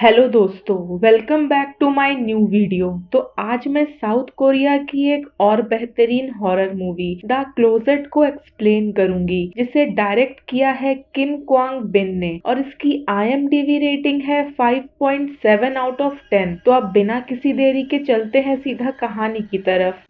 Hello दोस्तों, welcome back to my new video. तो आज मैं साउथ कोरिया की एक और बेहतरीन हॉरर मूवी द क्लोजेट को एक्सप्लेन करूंगी, जिसे डायरेक्ट किया है किम क्वांग बिन ने और इसकी IMDb रेटिंग है 5.7 आउट ऑफ 10। तो अब बिना किसी देरी के चलते हैं सीधा कहानी की तरफ।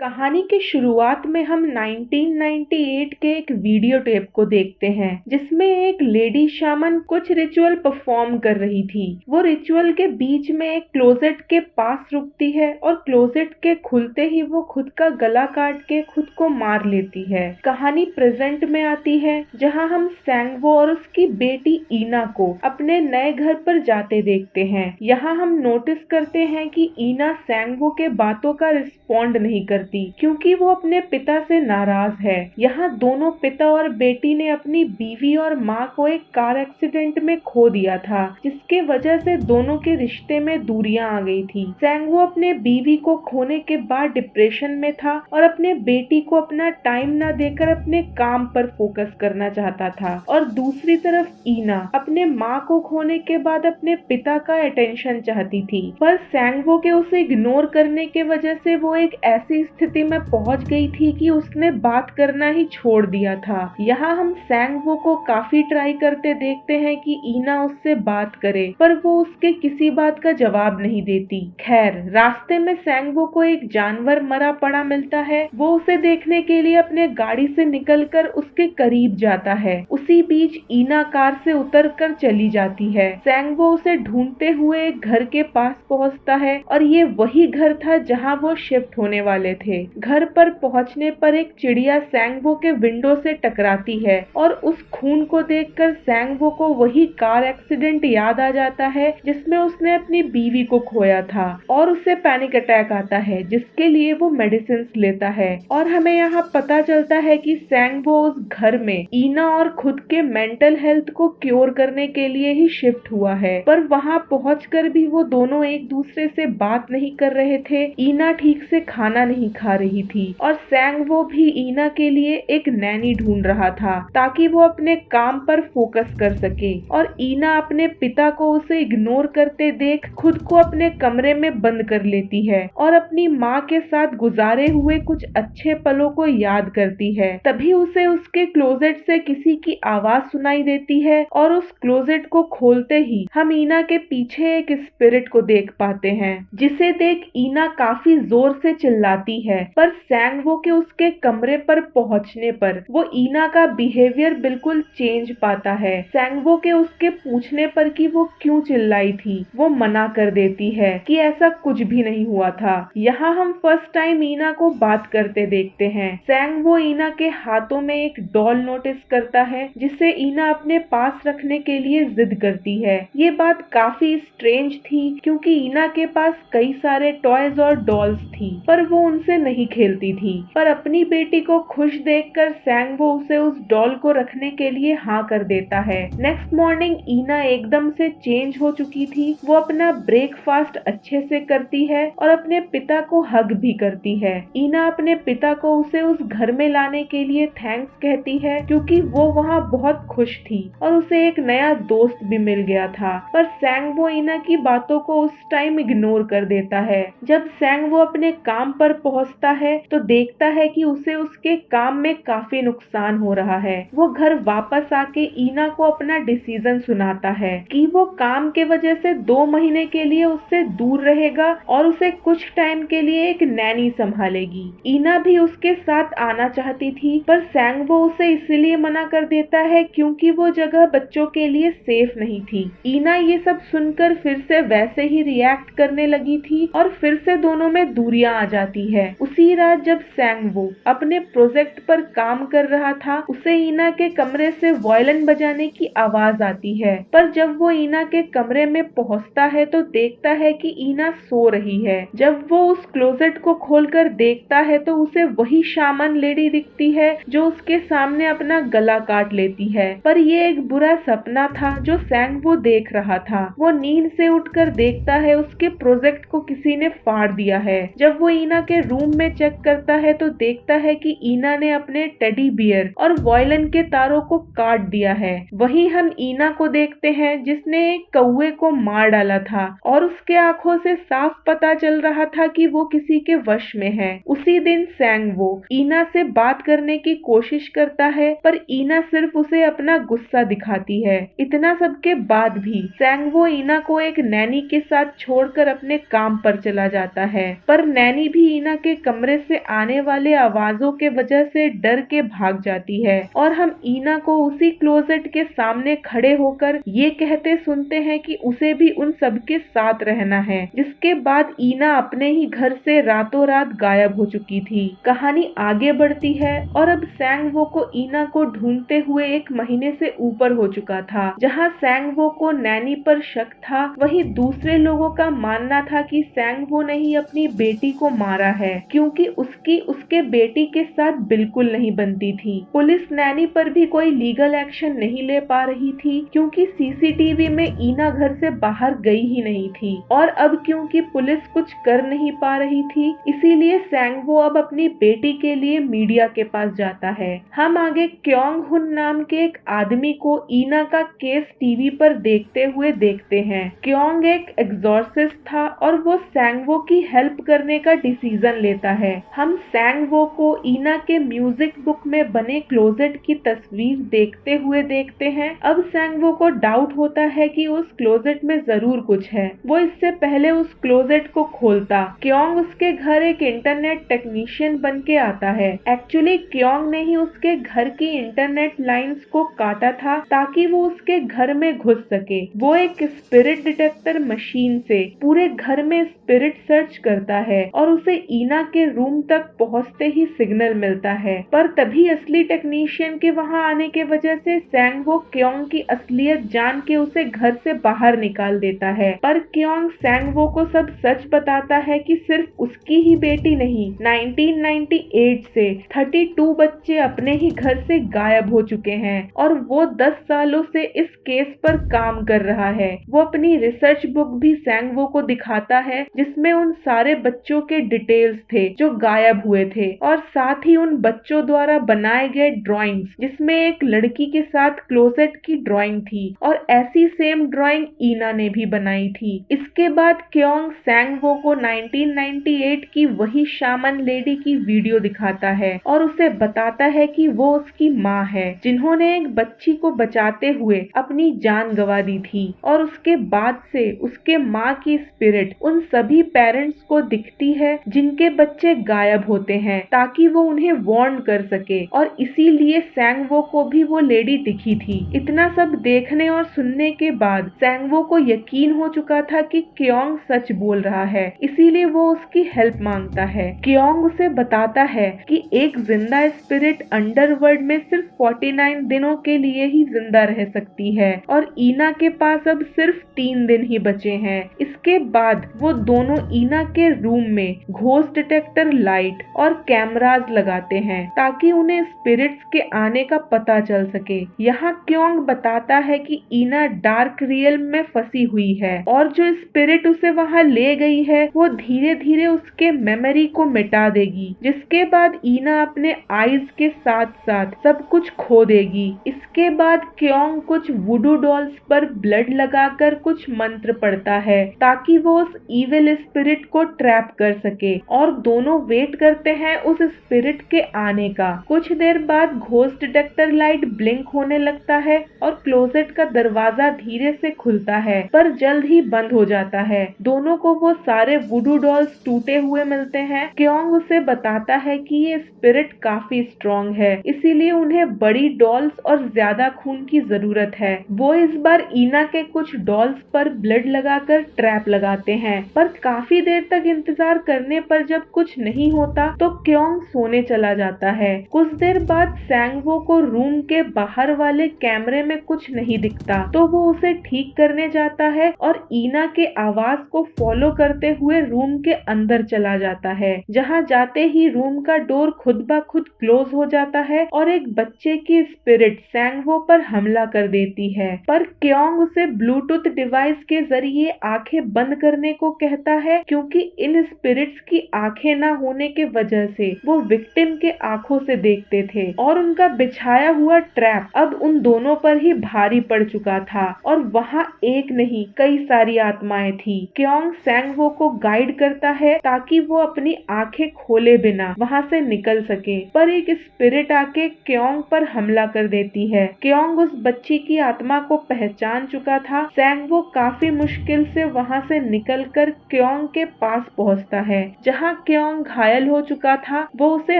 कहानी की शुरुआत में हम 1998 के एक वीडियो टेप को देखते हैं, जिसमें एक लेडी शामन कुछ रिचुअल परफॉर्म कर रही थी। वो रिचुअल के बीच में एक क्लोजेट के पास रुकती है और क्लोजेट के खुलते ही वो खुद का गला काट के खुद को मार लेती है। कहानी प्रेजेंट में आती है, जहां हम सैंगवो और उसकी बेटी ईना को अपने नए घर पर जाते देखते हैं। यहाँ हम नोटिस करते हैं कि ईना सैंगवो के बातों का रिस्पॉन्ड नहीं करती, क्योंकि वो अपने पिता से नाराज है। यहाँ दोनों पिता और बेटी ने अपनी बीवी और माँ को एक कार एक्सीडेंट में खो दिया था, जिसके वजह से दोनों के रिश्ते में दूरियां आ गई थी। सैंगवो अपने बीवी को खोने के बाद डिप्रेशन में था और अपने बेटी को अपना टाइम न देकर अपने काम पर फोकस करना चाहता था, और दूसरी तरफ ईना अपने माँ को खोने के बाद अपने पिता का अटेंशन चाहती थी। पर सैंगवो के उसे इग्नोर करने के वजह से वो एक ऐसी स्थिति में पहुंच गई थी कि उसने बात करना ही छोड़ दिया था। यहाँ हम सैंगवो को काफी ट्राई करते देखते हैं कि ईना उससे बात करे, पर वो उसके किसी बात का जवाब नहीं देती। खैर, रास्ते में सैंगवो को एक जानवर मरा पड़ा मिलता है। वो उसे देखने के लिए अपने गाड़ी से निकलकर उसके करीब जाता है। उसी बीच ईना कार से उतरकर चली जाती है। सैंगवो उसे ढूंढते हुए एक घर के पास पहुंचता है, और ये वही घर था जहां वो शिफ्ट होने वाले थे। घर पर पहुंचने पर एक चिड़िया सैंगवो के विंडो से टकराती है, और उस खून को देखकर सैंगवो को वही कार एक्सीडेंट याद आ जाता है जिसमें उसने अपनी बीवी को खोया था, और उसे पैनिक अटैक आता है, जिसके लिए वो मेडिसिन लेता है। और हमें यहाँ पता चलता है कि सैंगवो उस घर में ईना और खुद के मेंटल हेल्थ को क्योर करने के लिए ही शिफ्ट हुआ है। पर वहाँ पहुंचकर भी वो दोनों एक दूसरे से बात नहीं कर रहे थे। ईना ठीक से खाना नहीं खा रही थी, और सैंगवो भी ईना के लिए एक नैनी ढूंढ रहा था, ताकि वो अपने काम पर फोकस कर सके। और ईना अपने पिता को उसे इग्नोर करते देख खुद को अपने कमरे में बंद कर लेती है, और अपनी माँ के साथ गुजारे हुए कुछ अच्छे पलों को याद करती है। तभी उसे उसके क्लोजेट से किसी की आवाज सुनाई देती है, और उस क्लोजेट को खोलते ही हम ईना के पीछे एक स्पिरिट को देख पाते हैं, जिसे देख ईना काफी जोर से चिल्लाती है। पर सैंगवो के उसके कमरे पर पहुंचने पर वो ईना का बिहेवियर बिल्कुल चेंज पाता है। सैंगवो के उसके पूछने पर कि वो क्यों चिल्लाई थी, वो मना कर देती है कि ऐसा कुछ भी नहीं हुआ था। यहाँ हम फर्स्ट टाइम ईना को बात करते देखते हैं। सैंगवो ईना के हाथों में एक डॉल नोटिस करता है, जिसे ईना अपने पास रखने के लिए जिद करती है। ये बात काफी स्ट्रेंज थी, क्योंकि ईना के पास कई सारे टॉयज और डॉल्स थी, पर वो उनसे नहीं खेलती थी। पर अपनी बेटी को खुश देखकर सैंगवो उसे उस डॉल को रखने के लिए हाँ कर देता है। नेक्स्ट मॉर्निंग ईना एकदम से चेंज हो चुकी थी। वो अपना ब्रेकफास्ट अच्छे से करती है और अपने पिता को हग भी करती है। ईना अपने पिता को उसे उस घर में लाने के लिए थैंक्स कहती है, क्योंकि वो वहाँ बहुत खुश थी और उसे एक नया दोस्त भी मिल गया था। पर सैंगवो ईना की बातों को उस टाइम इग्नोर कर देता है। जब सैंगवो अपने काम पर पहुंचता है तो देखता है कि उसे उसके काम में काफी नुकसान हो रहा है। वो घर वापस आके ईना को अपना डिसीजन सुनाता है कि वो काम के वजह से 2 महीने के लिए उससे दूर रहेगा और उसे कुछ टाइम के लिए एक नैनी संभालेगी। ईना भी उसके साथ आना चाहती थी, पर सैंगवो उसे इसलिए मना कर देता है क्योंकि वो जगह बच्चों के लिए सेफ नहीं थी। ईना ये सब सुनकर फिर से वैसे ही रिएक्ट करने लगी थी, और फिर से दोनों में दूरियां आ जाती है। उसी रात जब सैंगवो अपने प्रोजेक्ट पर काम कर रहा था, उसे ईना के कमरे से वायलिन बजाने की आवाज आती है। पर जब वो ईना के कमरे में पहुंचता है तो देखता है कि ईना सो रही है। जब वो उस क्लोजेट को खोलकर देखता है तो उसे वही शामन लेडी दिखती है जो उसके सामने अपना गला काट लेती है। पर ये एक बुरा सपना था जो सैंगवो देख रहा था। वो नींद से उठकर देखता है उसके प्रोजेक्ट को किसी ने फाड़ दिया है। जब वो ईना के रूम में चेक करता है तो देखता है कि ईना ने अपने टेडी बियर और वॉयलिन के तारों को काट दिया है। वहीं हम ईना को देखते हैं जिसने एक कौवे को मार डाला था और उसके आंखों से साफ पता चल रहा था कि वो किसी के वश में है। उसी दिन सैंगवो ईना से बात करने की कोशिश करता है पर ईना सिर्फ उसे अपना गुस्सा दिखाती है। इतना सब के बाद भी सैंगवो ईना को एक नैनी के साथ छोड़कर अपने काम पर चला जाता है, पर नैनी भी ईना के कमरे से आने वाले आवाजों के वजह से डर के भाग जाती है और हम ईना को उसी क्लोजेट के सामने खड़े होकर ये कहते सुनते हैं कि उसे भी उन सबके साथ रहना है, जिसके बाद ईना अपने ही घर से रातों रात गायब हो चुकी थी। कहानी आगे बढ़ती है और अब सैंगवो को ईना को ढूंढते हुए 1 महीने से ऊपर हो चुका था। जहां सैंगवो को नैनी पर शक था, वहीं दूसरे लोगों का मानना था कि सैंगवो ने ही अपनी बेटी को मारा है, क्योंकि उसकी उसके बेटी के साथ बिल्कुल नहीं बनती थी। पुलिस नैनी पर भी कोई लीगल एक्शन नहीं ले पा रही थी क्योंकि सीसीटीवी में ईना घर से बाहर गई ही नहीं थी, और अब क्योंकि पुलिस कुछ कर नहीं पा रही थी, इसीलिए सैंगवो अब अपनी बेटी के लिए मीडिया के पास जाता है। हम आगे क्योंग हुन नाम के एक आदमी को ईना का केस टीवी पर देखते हुए देखते हैं। क्योंग एक एग्जॉर्सिस्ट था और वो सैंगवो की हेल्प करने का डिसीजन लेता है। हम सैंगवो को ईना के म्यूजिक बुक में बने क्लोजेट की तस्वीर देखते हुए देखते हैं। अब सैंगवो को डाउट होता है कि उस क्लोजेट में जरूर कुछ है। वो इससे पहले उस क्लोजेट को खोलता। क्योंग उसके घर एक इंटरनेट टेक्नीशियन बन के आता है। एक्चुअली क्योंग ने ही उसके घर की इंटरनेट लाइंस को काटा था ताकि वो उसके घर में घुस सके। वो एक स्पिरिट डिटेक्टर मशीन से पूरे घर में स्पिरिट सर्च करता है और उसे ईना के रूम तक पहुंचते ही सिग्नल मिलता है, पर तभी असली टेक्नीशियन के वहां आने के वजह से सैंगवो क्योंग की असलियत जान के उसे घर से बाहर निकाल देता है। पर क्योंग सैंगवो को सब सच बताता है कि सिर्फ उसकी ही बेटी नहीं, 1998 से 32 बच्चे अपने ही घर से गायब हो चुके हैं और वो 10 सालों से इस केस पर काम कर रहा है। वो अपनी रिसर्च बुक भी सैंगवो को दिखाता है जिसमें उन सारे बच्चों के डिटेल्स थे जो गायब हुए थे, और साथ ही उन बच्चों द्वारा बनाए गए ड्राइंग्स जिसमें एक लड़की के साथ क्लोजेट की ड्राइंग थी और ऐसी सेम ड्राइंग ईना ने भी बनाई थी। इसके बाद क्योंग सैंगवो को 1998 की वही शामन लेडी की वीडियो दिखाता है और उसे बताता है कि वो उसकी माँ है जिन्होंने एक बच्ची को बचाते हुए अपनी जान गंवा दी थी, और उसके बाद से उसके माँ की स्पिरिट उन सभी पेरेंट्स को दिखती है जिनके बच्चे गायब होते हैं ताकि वो उन्हें वार्न कर सके, और इसीलिए सैंगवो को भी वो लेडी दिखी थी। इतना सब देखने और सुनने के बाद सैंगवो को यकीन हो चुका था कि क्योंग सच बोल रहा है, इसीलिए वो उसकी हेल्प मांगता है। क्योंग उसे बताता है कि एक जिंदा स्पिरिट अंडरवर्ल्ड में सिर्फ 49 दिनों के लिए ही जिंदा रह सकती है और ईना के पास अब सिर्फ 3 दिन ही बचे हैं। इसके बाद वो दोनों ईना के रूम में घोस्ट डिटेक्टर लाइट और कैमरास लगाते हैं ताकि उन्हें स्पिरिट्स के आने का पता चल सके। यहाँ क्योंग बताता है कि ईना डार्क रियल में फंसी हुई है और जो स्पिरिट उसे वहाँ ले गई है वो धीरे धीरे उसके मेमोरी को मिटा देगी, जिसके बाद ईना अपने आईज के साथ साथ सब कुछ खो देगी। इसके बाद क्योंग कुछ वुडू डॉल्स पर ब्लड लगाकर कुछ मंत्र पढ़ता है ताकि वो उस इविल स्पिरिट को ट्रैप कर सके, और दोनों वेट करते हैं उस स्पिरिट के आने का। कुछ देर बाद घोस्ट डिटेक्टर लाइट ब्लिंक होने लगता है और क्लोजेट का दरवाजा धीरे से खुलता है पर जल्द ही बंद हो जाता है। दोनों को वो सारे वुडू डॉल्स टूटे हुए मिलते हैं। क्योंग उसे बताता है कि ये स्पिरिट काफी स्ट्रॉन्ग है, इसीलिए उन्हें बड़ी डॉल्स और ज्यादा खून की जरूरत है। वो इस बार ईना के कुछ डॉल्स पर ब्लड लगाकर ट्रैप लगाते हैं, पर काफी देर तक इंतजार करने पर जब कुछ नहीं होता तो क्योंग सोने चला जाता है। कुछ देर बाद सैंगवो को रूम के बाहर वाले कैमरे में कुछ नहीं दिखता तो वो उसे ठीक करने जाता है और ईना के आवाज को फॉलो करते हुए रूम के अंदर चला जाता है। जहाँ जाते ही रूम का डोर खुद ब खुद क्लोज हो जाता है और एक बच्चे की स्पिरिट सैंगवो पर हमला कर देती है, पर क्योंग उसे ब्लूटूथ डिवाइस के जरिए आंखें बंद करने को कहता है क्योंकि इन स्पिरिट्स की आंखें आंखें ना होने के वजह से वो विक्टिम के आंखों से देखते थे और उनका बिछाया हुआ ट्रैप अब उन दोनों पर ही भारी पड़ चुका था और वहाँ एक नहीं कई सारी आत्माएं थी। क्योंग सैंगवो को गाइड करता है ताकि वो अपनी आंखें खोले बिना वहाँ से निकल सके, पर एक स्पिरिट आके क्योंग पर हमला कर देती है। क्योंग उस बच्ची की आत्मा को पहचान चुका था। सैंगवो काफी मुश्किल से वहाँ से निकलकर क्योंग के पास पहुँचता है, जहाँ क्योंग घायल हो चुका था। वो उसे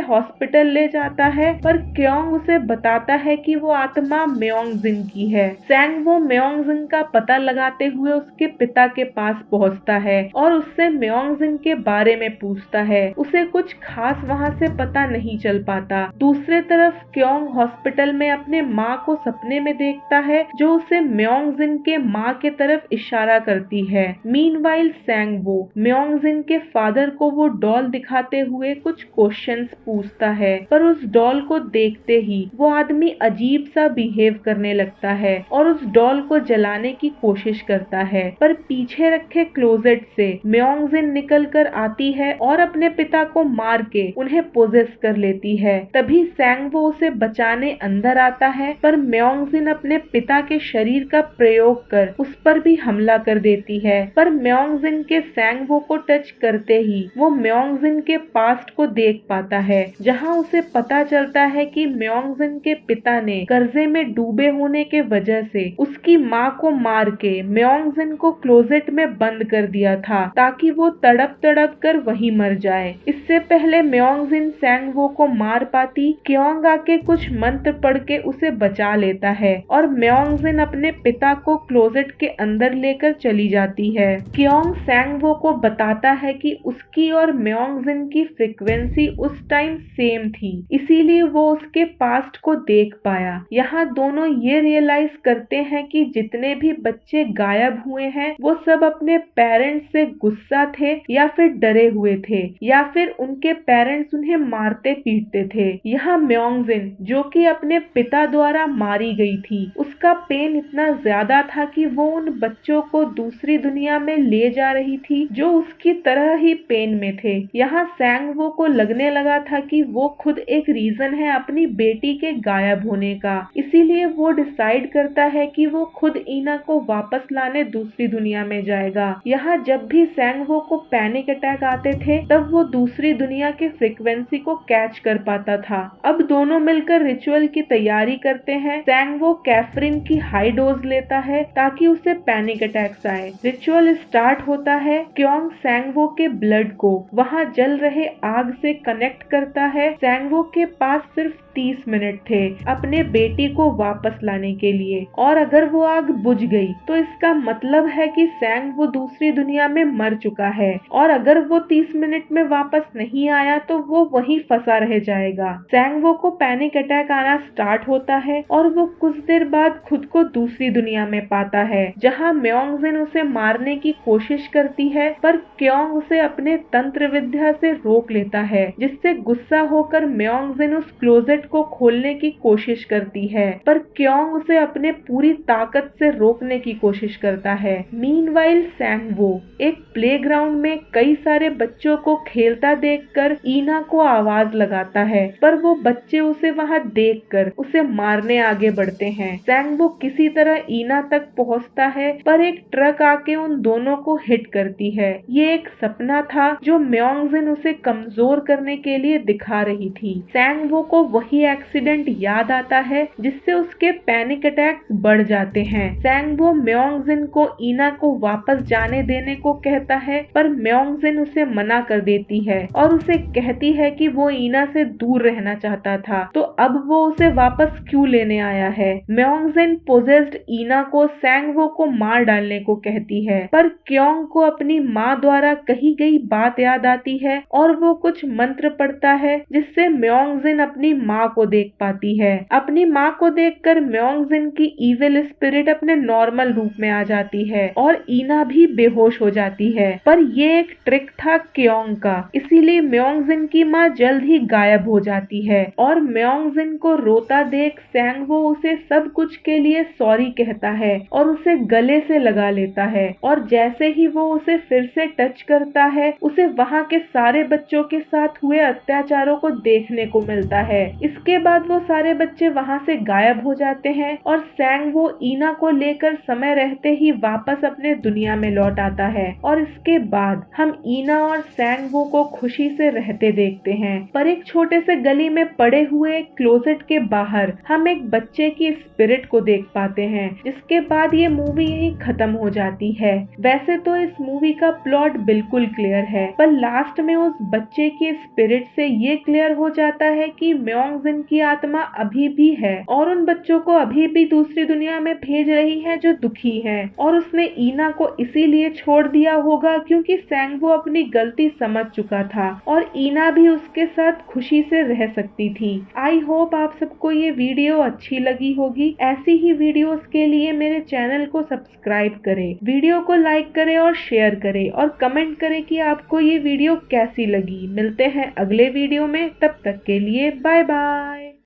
हॉस्पिटल ले जाता है, पर क्योंग उसे बताता है कि वो आत्मा म्योंगजिन की है। सैंगवो म्योंगजिन का पता लगाते हुए उसके पिता के पास पहुँचता है और उससे म्योंगजिन के बारे में पूछता है। उसे कुछ खास वहाँ से पता नहीं चल पाता। दूसरे तरफ क्योंग हॉस्पिटल में अपने माँ को सपने में देखता है, जो उसे म्योंगजिन के माँ के तरफ इशारा करती है। मीनवाइल सैंगवो म्योंगजिन के फादर को वो डॉल दिखाते हुए कुछ क्वेश्चंस पूछता है, पर उस डॉल को देखते ही वो आदमी अजीब सा बिहेव करने लगता है और उस डॉल को जलाने की कोशिश करता है, पर पीछे रखे क्लोजेट से म्योंगजिन निकल कर आती है और अपने पिता को मार के उन्हें पोजेस कर लेती है। तभी सैंगवो उसे बचाने अंदर आता है, पर म्योंगजिन अपने पिता के शरीर का प्रयोग कर उस पर भी हमला कर देती है। पर म्योंगजिन के सैंगवो को टच करते ही वो म्योंगजिन के पास्ट को देख पाता है, जहां उसे पता चलता है कि म्योंगजिन के पिता ने कर्जे में डूबे होने के वजह से उसकी माँ को मार के म्योंगजिन को क्लोजेट में बंद कर दिया था, ताकि वो तड़प तड़प कर वहीं मर जाए। इससे पहले म्योंगजिन सैंगवो को मार पाती, क्योंग आके कुछ मंत्र पढ़ के उसे बचा लेता है और म्योंगजिन अपने पिता को क्लोजेट के अंदर लेकर चली जाती है। क्योंग सैंगवो को बताता है कि उसकी और म्योंगजिन की फ्रीक्वेंसी उस टाइम सेम थी, इसीलिए वो उसके पास्ट को देख पाया। यहाँ दोनों ये रियलाइज करते हैं कि जितने भी बच्चे गायब हुए हैं वो सब अपने पेरेंट्स से गुस्सा थे या फिर डरे हुए थे, या फिर उनके पेरेंट्स उन्हें मारते पीटते थे। यहाँ म्योंगजिन, जो कि अपने पिता द्वारा मारी गई थी, उसका पेन इतना ज्यादा था कि वो उन बच्चों को दूसरी दुनिया में ले जा रही थी जो उसकी तरह ही पेन में थे। यहाँ सैंगवो को लगने लगा था कि वो खुद एक रीजन है अपनी बेटी के गायब होने का, इसीलिए वो डिसाइड करता है कि वो खुद ईना को वापस लाने दूसरी दुनिया में जाएगा। यहाँ जब भी सैंगवो को पैनिक अटैक आते थे, तब वो दूसरी दुनिया के फ्रीक्वेंसी को कैच कर पाता था। अब दोनों मिलकर रिचुअल की तैयारी करते हैं। सैंगवो कैफरीन की हाई डोज लेता है ताकि उसे पैनिक अटैक्स आए। रिचुअल स्टार्ट होता है। क्योंग सैंगवो के ब्लड को वहाँ जल रहे आग से कनेक्ट करता है। सैंगवो के पास सिर्फ 30 मिनट थे अपने बेटी को वापस लाने के लिए, और अगर वो आग बुझ गई तो इसका मतलब है कि सैंगवो दूसरी दुनिया में मर चुका है, और अगर वो 30 मिनट में वापस नहीं आया तो वो वहीं फंसा रह जाएगा। सैंगवो को पैनिक अटैक आना स्टार्ट होता है और वो कुछ देर बाद खुद को दूसरी दुनिया में पाता है, जहाँ म्योंगजिन उसे मारने की कोशिश करती है, पर क्योंग उसे अपने तंत्र विद्या से रोक लेता है, जिससे गुस्सा होकर म्योंगजिन उस क्लोजेट को खोलने की कोशिश करती है, पर क्योंग उसे अपने पूरी ताकत से रोकने की कोशिश करता है। मीनवाइल सैंगवो एक प्लेग्राउंड में कई सारे बच्चों को खेलता देखकर ईना को आवाज लगाता है, पर वो बच्चे उसे वहां देखकर उसे मारने आगे बढ़ते हैं। सैंगवो किसी तरह ईना तक पहुंचता है, पर एक ट्रक आके उन दोनों को हिट करती है। ये एक सपना था जो म्योंगजिन उसे कमजोर करने के लिए दिखा रही थी। सैंगवो को वही एक्सीडेंट याद आता है, जिससे उसके पैनिक अटैक्स बढ़ जाते हैं। सैंगवो म्योंगजिन को ईना को वापस जाने देने को कहता है, पर म्योंगजिन उसे मना कर देती है और उसे कहती है कि वो ईना से दूर रहना चाहता था, तो अब वो उसे वापस क्यों लेने आया है। म्योंगजिन पोजेस्ड ईना को सैंगवो को मार डालने को कहती है, पर क्योंग को अपनी माँ द्वारा कही गई बात याद आती है और वो कुछ मंत्र पढ़ता है, जिससे म्योंगजिन अपनी माँ माँ को देख पाती है। अपनी माँ को देखकर म्योंगजिन की इविल स्पिरिट अपने नॉर्मल रूप में आ जाती है और ईना भी बेहोश हो जाती है। पर ये एक ट्रिक था क्योंग का, इसीलिए म्योंगजिन की माँ जल्द ही गायब हो जाती है और म्योंगजिन को रोता देख सैंगवो उसे सब कुछ के लिए सॉरी कहता है और उसे गले से लगा लेता है। और जैसे ही वो उसे फिर से टच करता है, उसे वहाँ के सारे बच्चों के साथ हुए अत्याचारों को देखने को मिलता है। इसके बाद वो सारे बच्चे वहाँ से गायब हो जाते हैं और सैंगवो ईना को लेकर समय रहते ही वापस अपने दुनिया में लौट आता है और इसके बाद हम ईना और सैंगवो को खुशी से रहते देखते हैं। पर एक छोटे से गली में पड़े हुए क्लोजेट के बाहर हम एक बच्चे की स्पिरिट को देख पाते हैं, जिसके बाद ये मूवी यही खत्म हो जाती है। वैसे तो इस मूवी का प्लॉट बिल्कुल क्लियर है, पर लास्ट में उस बच्चे की स्पिरिट से ये क्लियर हो जाता है कि म्योंगजिन की आत्मा अभी भी है और उन बच्चों को अभी भी दूसरी दुनिया में भेज रही है जो दुखी है, और उसने ईना को इसीलिए छोड़ दिया होगा क्योंकि सैंगवो अपनी गलती समझ चुका था और ईना भी उसके साथ खुशी से रह सकती थी। आई होप आप सबको ये वीडियो अच्छी लगी होगी। ऐसी ही वीडियोस के लिए मेरे चैनल को सब्सक्राइब करें, वीडियो को लाइक करें और शेयर करें और कमेंट करें कि आपको ये वीडियो कैसी लगी। मिलते हैं अगले वीडियो में, तब तक के लिए बाय बाय।